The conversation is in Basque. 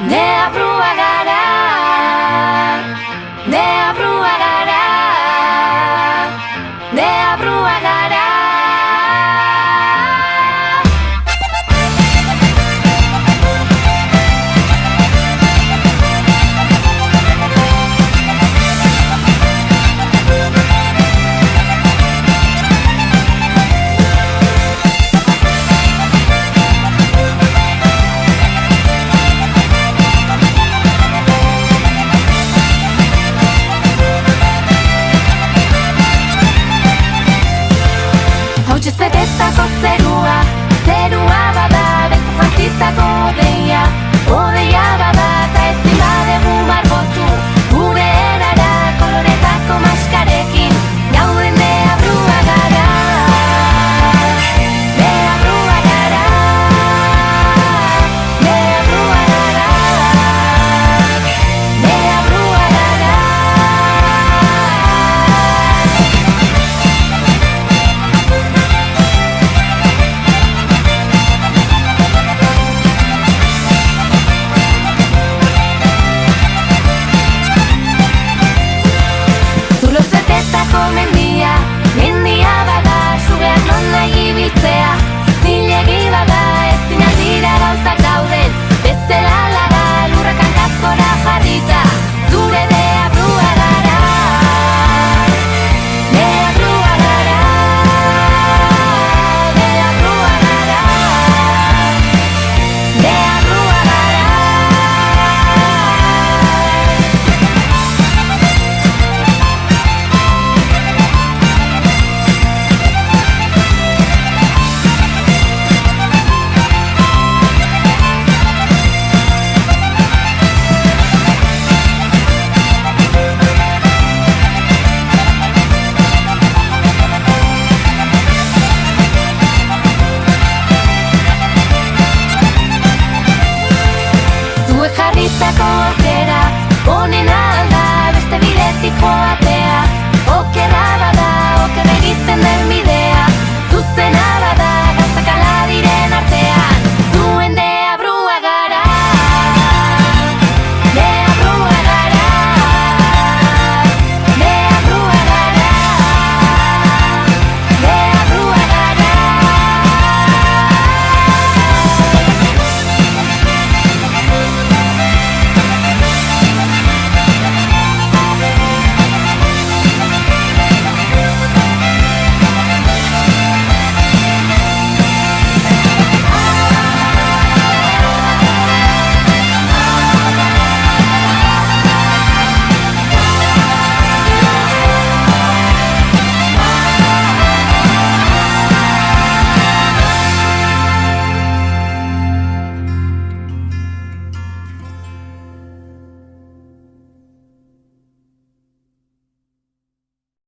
Deabrua gara, deabrua gara, deabrua gara. Hautsez betetako zerua, zerua bada, beltza jantzitako odeia, odeia bada, eta ezin badegu margotu, gure erara koloretako maskarekin, gauden deabrua gara, deabrua gara, deabrua gara, deabrua gara. Mendia, mendia bada, sugeak non nahi ibiltzea, zilegi bada, ezin aldira gauzak dauden, bezala laga, lurrak hankazkora jarrita, zure deabrua gara, deabrua gara, deabrua gara, deabrua gara. Zuek jarritako aukera, onena alda, beste bidetik joatea.